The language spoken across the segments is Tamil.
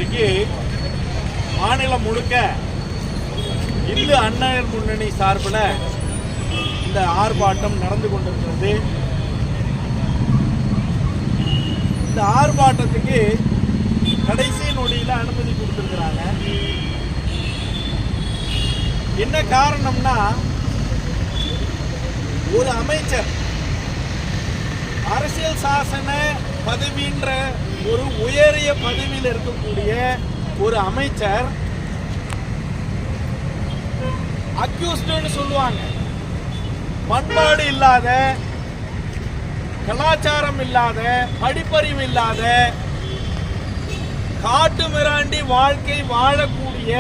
இன்றைக்கு மாநிலம் முழுக்க இந்து அன்னையர் முன்னணி சார்பில் இந்த ஆர்ப்பாட்டம் நடந்து கொண்டிருக்கிறது. இந்த ஆர்ப்பாட்டத்துக்கு கடைசி நொடியில் அனுமதி கொடுத்திருக்கிறாங்க. என்ன காரணம்னா, ஒரு அமைச்சர் அரசியல் சாசன பதவின்ற ஒரு உயரிய பதவியில் இருக்கக்கூடிய ஒரு அமைச்சர் அக்யூஸ்டுன்னு சொல்லுவாங்க, பண்பாடு இல்லாத, கலாச்சாரம் இல்லாத, படிப்பறிவு இல்லாத, காட்டு மிராண்டி வாழ்க்கை வாழக்கூடிய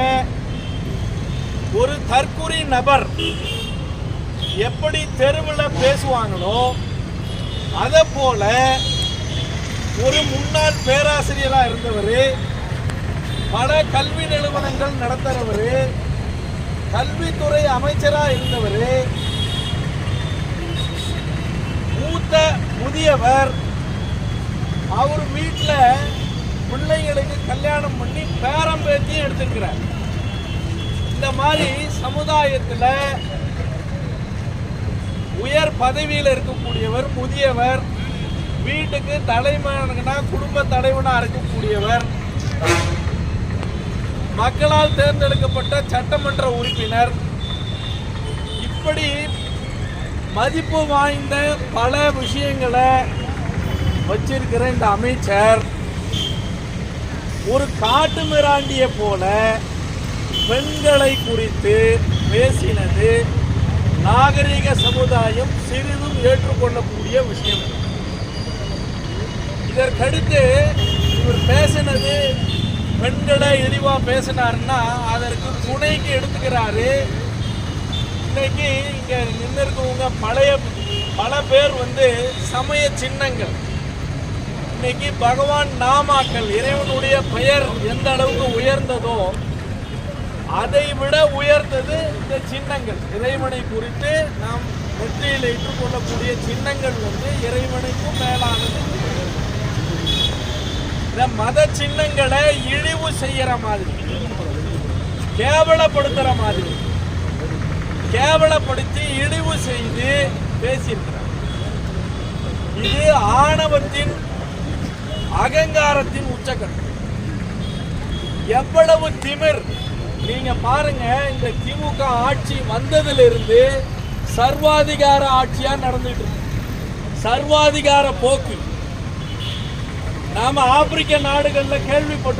ஒரு தற்குறி நபர் எப்படி தெருவில் பேசுவாங்களோ அதை போல ஒரு முன்னாள் பேராசிரியராக இருந்தவர், பல கல்வி நிறுவனங்கள் நடத்துறவர், கல்வித்துறை அமைச்சராக இருந்தவர், மூத்த முதியவர், அவர் வீட்டில் பிள்ளைங்களுக்கு கல்யாணம் பண்ணி பேரம்பேத்தியும் எடுத்துக்கிறார். இந்த மாதிரி சமுதாயத்தில் உயர் பதவியில் இருக்கக்கூடியவர், முதியவர், வீட்டுக்கு தலைவனா குடும்ப தலைவனா இருக்கக்கூடியவர், மக்களால் தேர்ந்தெடுக்கப்பட்ட சட்டமன்ற உறுப்பினர், இப்படி மதிப்பு வாய்ந்த பல விஷயங்களை வச்சிருக்கிற இந்த அமைச்சர் ஒரு காட்டு மிராண்டிய போல பெண்களை குறித்து பேசினது நாகரிக சமுதாயம் சிறிதும் ஏற்றுக்கொள்ளக்கூடிய விஷயம். இதற்கடுத்து இவர் பேசினது பெண்களை இழிவா பேசினாருன்னா அதற்கு துணைக்கு எடுத்துக்கிறாரு. இன்னைக்கு இங்க நின்று இருக்கவங்க பல பேர் சமய சின்னங்கள், இன்னைக்கு பகவான் நாமாக்கள், இறைவனுடைய பெயர் எந்த அளவுக்கு உயர்ந்ததோ அதை விட உயர்ந்தது இந்த சின்னங்கள். இறைவனை குறித்து நாம் வெற்றியில் ஏற்றுக்கொள்ளக்கூடிய சின்னங்கள் இறைவனுக்கும் மேலானது. இந்த மத சின்னங்களை இழிவு செய்யற மாதிரி, கேவலப்படுத்துற மாதிரி, கேவலப்படுத்தி இழிவு செய்து பேசியிருக்கிறார். இது ஆணவத்தின், அகங்காரத்தின் உச்சக்கட்டம். எவ்வளவு திமிர்! நீங்க பாருங்க, இந்த திமுக ஆட்சி வந்ததிலிருந்து சர்வாதிகார ஆட்சியா நடந்துட்டு இருக்கு. சர்வாதிகார போக்கு நாம ஆப்பிரிக்க நாடுகள்ல கேள்விப்பட்டோம்.